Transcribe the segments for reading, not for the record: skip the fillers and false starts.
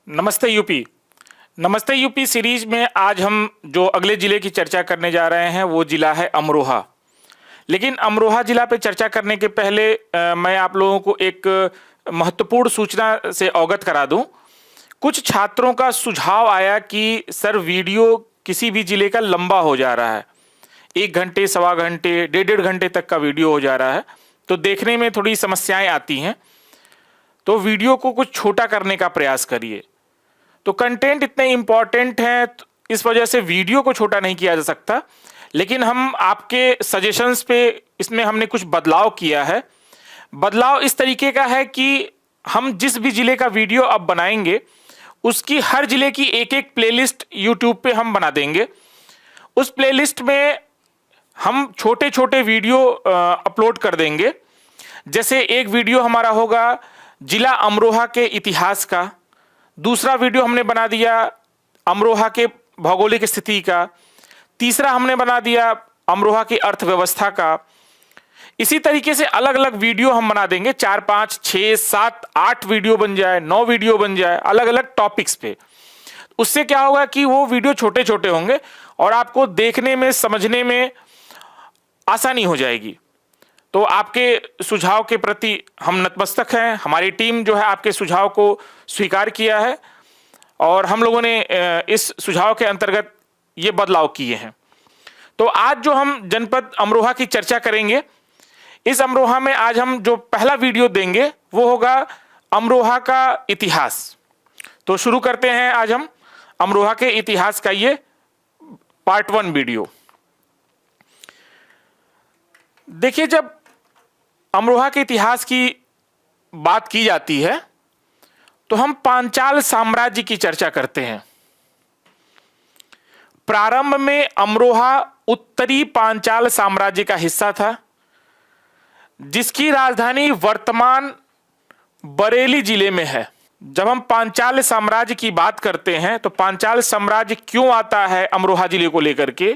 नमस्ते यूपी। नमस्ते UP series में आज हम जो अगले ज़िले की चर्चा करने जा रहे हैं वो ज़िला है अमरोहा। लेकिन अमरोहा ज़िला पे चर्चा करने के पहले मैं आप लोगों को एक महत्वपूर्ण सूचना से अवगत करा दूं। कुछ छात्रों का सुझाव आया कि सर वीडियो किसी भी ज़िले का लंबा हो जा रहा है, 1 घंटे, सवा घंटे, 1.5 घंटे तक का वीडियो हो जा रहा है, तो देखने में थोड़ी समस्याएं आती हैं। तो वीडियो को कुछ छोटा करने का प्रयास करिए। तो कंटेंट इतने इम्पॉर्टेंट हैं, इस वजह से वीडियो को छोटा नहीं किया जा सकता। लेकिन हम आपके सजेशंस पे इसमें हमने कुछ बदलाव किया है। बदलाव इस तरीके का है कि हम जिस भी ज़िले का वीडियो अब बनाएंगे उसकी हर ज़िले की एक एक प्लेलिस्ट यूट्यूब पे हम बना देंगे। उस प्लेलिस्ट में हम छोटे छोटे वीडियो अपलोड कर देंगे। जैसे एक वीडियो हमारा होगा ज़िला अमरोहा के इतिहास का, दूसरा वीडियो हमने बना दिया अमरोहा के भौगोलिक स्थिति का, तीसरा हमने बना दिया अमरोहा की अर्थव्यवस्था का। इसी तरीके से अलग अलग वीडियो हम बना देंगे, 4, 5, 6, 7, 8 वीडियो बन जाए, 9 वीडियो बन जाए अलग अलग टॉपिक्स पे। उससे क्या होगा कि वो वीडियो छोटे छोटे होंगे और आपको देखने में समझने में आसानी हो जाएगी। तो आपके सुझाव के प्रति हम नतमस्तक हैं। हमारी टीम जो है आपके सुझाव को स्वीकार किया है और हम लोगों ने इस सुझाव के अंतर्गत ये बदलाव किए हैं। तो आज जो हम जनपद अमरोहा की चर्चा करेंगे, इस अमरोहा में आज हम जो पहला वीडियो देंगे वो होगा अमरोहा का इतिहास। तो शुरू करते हैं आज हम अमरोहा के इतिहास का ये पार्ट 1 वीडियो। देखिए, जब अमरोहा के इतिहास की बात की जाती है तो हम पांचाल साम्राज्य की चर्चा करते हैं। प्रारंभ में अमरोहा उत्तरी पांचाल साम्राज्य का हिस्सा था, जिसकी राजधानी वर्तमान बरेली जिले में है। जब हम पांचाल साम्राज्य की बात करते हैं तो पांचाल साम्राज्य क्यों आता है अमरोहा जिले को लेकर के?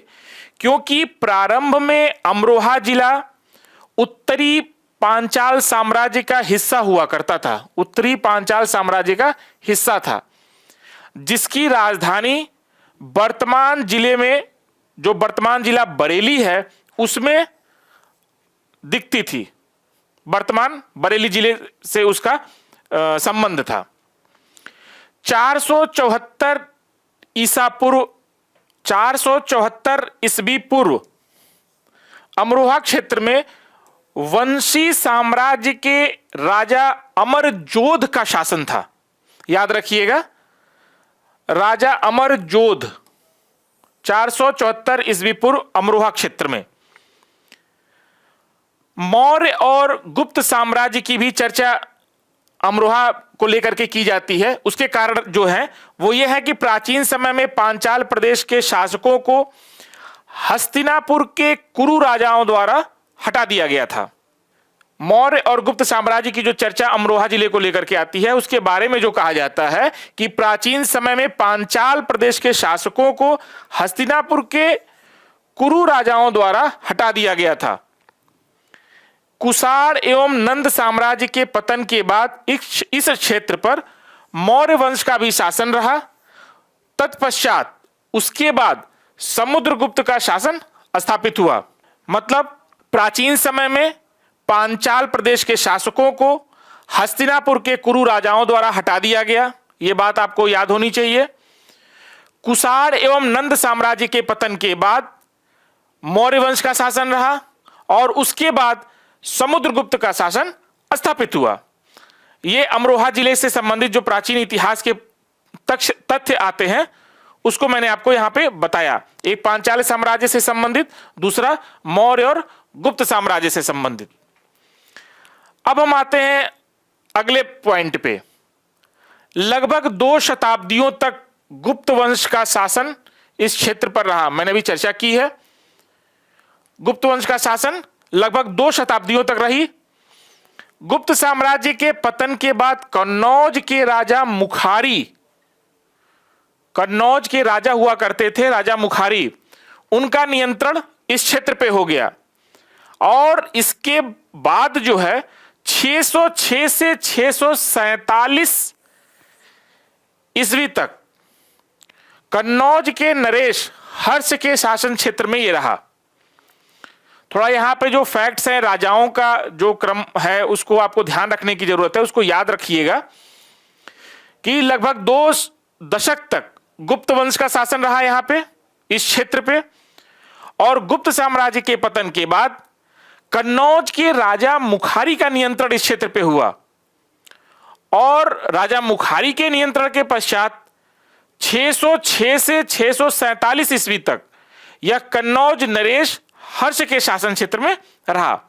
क्योंकि प्रारंभ में अमरोहा जिला उत्तरी पांचाल साम्राज्य का हिस्सा हुआ करता था, उत्तरी पांचाल साम्राज्य का हिस्सा था, जिसकी राजधानी वर्तमान जिले में, जो वर्तमान जिला बरेली है, उसमें दिखती थी। वर्तमान बरेली जिले से उसका संबंध था। 474 ईसा पूर्व, 474 ईस्वी पूर्व अमरोहा क्षेत्र में वंशी साम्राज्य के राजा अमरजोध का शासन था। याद रखिएगा, राजा अमरजोध, 474 ईस्वी पूर्व अमरोहा क्षेत्र में। मौर्य और गुप्त साम्राज्य की भी चर्चा अमरोहा को लेकर के की जाती है। उसके कारण जो है वो ये है कि प्राचीन समय में पांचाल प्रदेश के शासकों को हस्तिनापुर के कुरु राजाओं द्वारा हटा दिया गया था। मौर्य और गुप्त साम्राज्य की जो चर्चा अमरोहा जिले को लेकर के आती है, उसके बारे में जो कहा जाता है कि प्राचीन समय में पांचाल प्रदेश के शासकों को हस्तिनापुर के कुरु राजाओं द्वारा हटा दिया गया था। कुषाण एवं नंद साम्राज्य के पतन के बाद इस क्षेत्र पर मौर्य वंश का भी शासन रहा। तत्पश्चात उसके बाद समुद्रगुप्त का शासन स्थापित हुआ। मतलब प्राचीन समय में पांचाल प्रदेश के शासकों को हस्तिनापुर के कुरु राजाओं द्वारा हटा दिया गया, यह बात आपको याद होनी चाहिए। कुषाण एवं नंद साम्राज्य के पतन के बाद मौर्य वंश का शासन रहा और उसके बाद समुद्रगुप्त का शासन स्थापित हुआ। ये अमरोहा जिले से संबंधित जो प्राचीन इतिहास के तथ्य आते हैं उसको मैंने आपको यहां पे बताया। एक पांचाल साम्राज्य से संबंधित, दूसरा मौर्य और गुप्त साम्राज्य से संबंधित। अब हम आते हैं अगले पॉइंट पे। लगभग 2 शताब्दियों तक गुप्त वंश का शासन इस क्षेत्र पर रहा। मैंने भी चर्चा की है, गुप्त वंश का शासन लगभग 2 शताब्दियों तक रही। गुप्त साम्राज्य के पतन के बाद कन्नौज के राजा मुखारी, कन्नौज के राजा हुआ करते थे, राजा मुखारी, उनका नियंत्रण इस क्षेत्र पे हो गया। और इसके बाद जो है 606 से 647 ईस्वी तक कन्नौज के नरेश हर्ष के शासन क्षेत्र में ये रहा। थोड़ा यहाँ पे जो फैक्ट्स हैं, राजाओं का जो क्रम है उसको आपको ध्यान रखने की जरूरत है, उसको याद रखिएगा कि लगभग 2 दशक तक गुप्त वंश का शासन रहा यहाँ पे, इस क्षेत्र पे। और गुप्त साम्राज्य के पतन के बाद कन्नौज के राजा मुखारी का नियंत्रण इस क्षेत्र पे हुआ और राजा मुखारी के नियंत्रण के पश्चात 606 से 647 ईस्वी तक यह कन्नौज नरेश हर्ष के शासन क्षेत्र में रहा।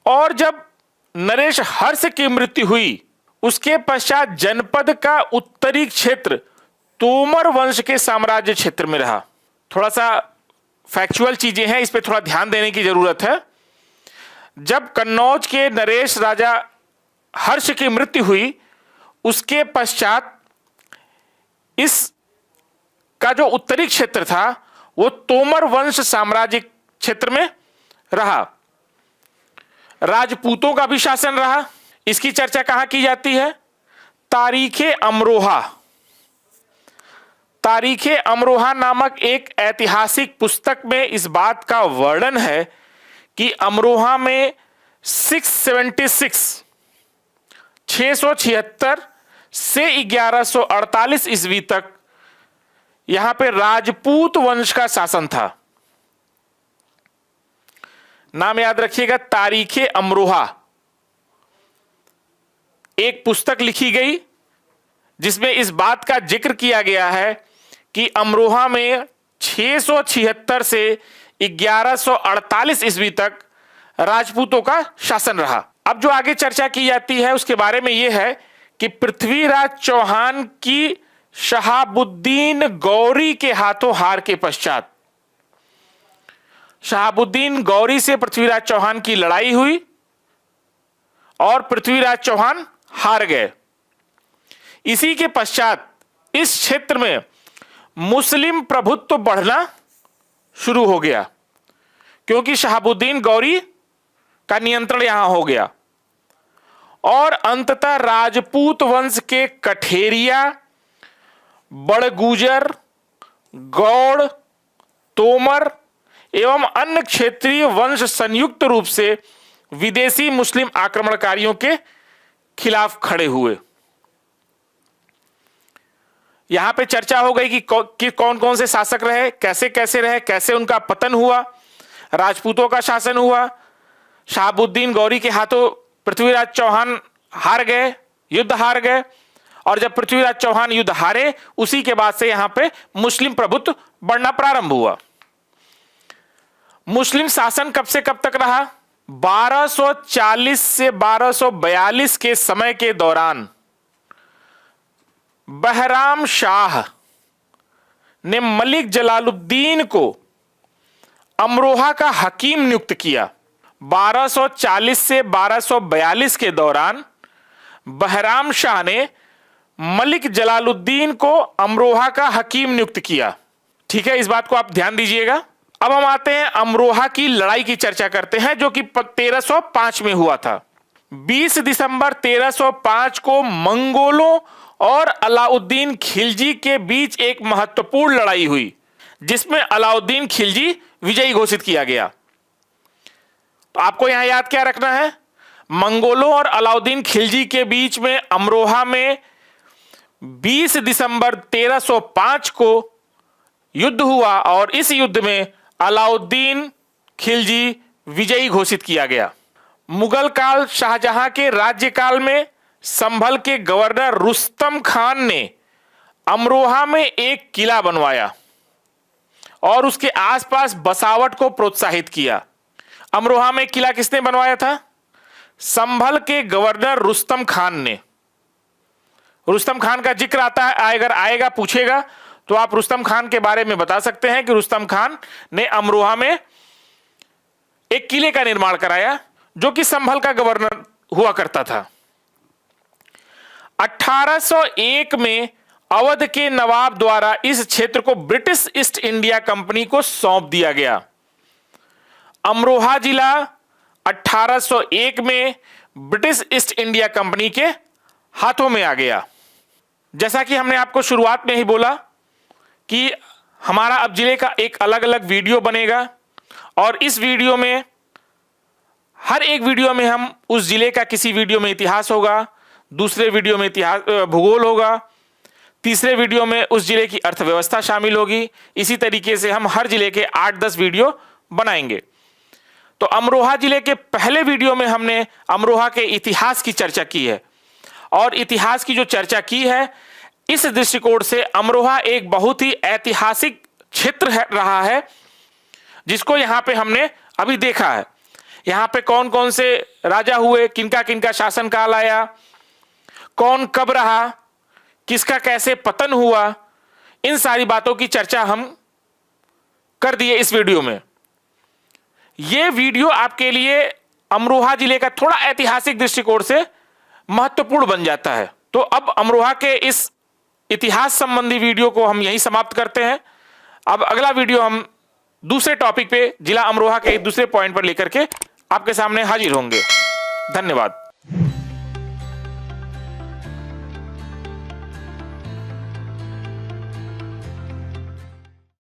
और जब नरेश हर्ष की मृत्यु हुई उसके पश्चात जनपद का उत्तरी क्षेत्र तोमर वंश के साम्राज्य क्षेत्र में रहा। थोड़ा सा फैक्चुअल चीजें हैं, इस पे थोड़ा ध्यान देने की जरूरत है। जब कन्नौज के नरेश राजा हर्ष की मृत्यु हुई उसके पश्चात इस का जो उत्तरी क्षेत्र था वो तोमर वंश साम्राज्य क्षेत्र में रहा। राजपूतों का भी शासन रहा। इसकी चर्चा कहां की जाती है? तारीखे अमरोहा। तारीखे अमरोहा नामक एक ऐतिहासिक पुस्तक में इस बात का वर्णन है कि अमरोहा में 676 से 1148 ईस्वी तक यहां पे राजपूत वंश का शासन था। नाम याद रखिएगा, तारीखे अमरोहा। एक पुस्तक लिखी गई जिसमें इस बात का जिक्र किया गया है कि अमरोहा में 676 से 1148 ईस्वी तक राजपूतों का शासन रहा। अब जो आगे चर्चा की जाती है उसके बारे में यह है कि पृथ्वीराज चौहान की शहाबुद्दीन गौरी के हाथों हार के पश्चात, शहाबुद्दीन गौरी से पृथ्वीराज चौहान की लड़ाई हुई और पृथ्वीराज चौहान हार गए। इसी के पश्चात इस क्षेत्र में मुस्लिम प्रभुत्व बढ़ना शुरू हो गया क्योंकि शहाबुद्दीन गौरी का नियंत्रण यहां हो गया और अंततः राजपूत वंश के कठेरिया, बड़गुजर, गौड़, तोमर एवं अन्य क्षेत्रीय वंश संयुक्त रूप से विदेशी मुस्लिम आक्रमणकारियों के खिलाफ खड़े हुए। यहां पे चर्चा हो गई कि कौन कौन से शासक रहे, कैसे कैसे रहे, कैसे उनका पतन हुआ। राजपूतों का शासन हुआ, शहाबुद्दीन गौरी के हाथों पृथ्वीराज चौहान हार गए, युद्ध हार गए और जब पृथ्वीराज चौहान युद्ध हारे उसी के बाद से यहां पे मुस्लिम प्रभुत्व बढ़ना प्रारंभ हुआ। मुस्लिम शासन कब से कब तक रहा? 1240 से 1242 के समय के दौरान बहराम शाह ने मलिक जलालुद्दीन को अमरोहा का हकीम नियुक्त किया। 1240 से 1242 के दौरान बहराम शाह ने मलिक जलालुद्दीन को अमरोहा का हकीम नियुक्त किया। ठीक है, इस बात को आप ध्यान दीजिएगा। अब हम आते हैं अमरोहा की लड़ाई की चर्चा करते हैं जो कि 1305 में हुआ था। 20 दिसंबर 1305 को मंगोलों और अलाउद्दीन खिलजी के बीच एक महत्वपूर्ण लड़ाई हुई जिसमें अलाउद्दीन खिलजी विजयी घोषित किया गया। तो आपको यहां याद क्या रखना है? मंगोलों और अलाउद्दीन खिलजी के बीच में अमरोहा में 20 दिसंबर 1305 को युद्ध हुआ और इस युद्ध में अलाउद्दीन खिलजी विजयी घोषित किया गया। मुगल काल शाहजहां के राज्यकाल में संभल के गवर्नर रुस्तम खान ने अमरोहा में एक किला बनवाया और उसके आसपास बसावट को प्रोत्साहित किया। अमरोहा में किला किसने बनवाया था? संभल के गवर्नर रुस्तम खान ने। रुस्तम खान का जिक्र आता है, अगर आएगा पूछेगा तो आप रुस्तम खान के बारे में बता सकते हैं कि रुस्तम खान ने अमरोहा में एक किले का निर्माण कराया जो कि संभल का गवर्नर हुआ करता था। 1801 में अवध के नवाब द्वारा इस क्षेत्र को ब्रिटिश ईस्ट इंडिया कंपनी को सौंप दिया गया। अमरोहा जिला 1801 में ब्रिटिश ईस्ट इंडिया कंपनी के हाथों में आ गया। जैसा कि हमने आपको शुरुआत में ही बोला कि हमारा अब जिले का एक अलग अलग वीडियो बनेगा और इस वीडियो में हर एक वीडियो में हम उस जिले का किसी वीडियो में इतिहास होगा, दूसरे वीडियो में इतिहास भूगोल होगा, तीसरे वीडियो में उस जिले की अर्थव्यवस्था शामिल होगी। इसी तरीके से हम हर जिले के 8-10 वीडियो बनाएंगे। तो अमरोहा जिले के पहले वीडियो में हमने अमरोहा के इतिहास की चर्चा की है और इतिहास की जो चर्चा की है इस दृष्टिकोण से अमरोहा एक बहुत ही ऐतिहासिक क्षेत्र रहा है, जिसको यहां पे हमने अभी देखा है। यहां पे कौन कौन से राजा हुए, किनका किनका शासनकाल आया, कौन कब रहा, किसका कैसे पतन हुआ, इन सारी बातों की चर्चा हम कर दिए इस वीडियो में। यह वीडियो आपके लिए अमरोहा जिले का थोड़ा ऐतिहासिक दृष्टिकोण से महत्वपूर्ण बन जाता है। तो अब अमरोहा के इस इतिहास संबंधी वीडियो को हम यहीं समाप्त करते हैं। अब अगला वीडियो हम दूसरे टॉपिक पे जिला अमरोहा के एक दूसरे पॉइंट पर लेकर के आपके सामने हाजिर होंगे। धन्यवाद।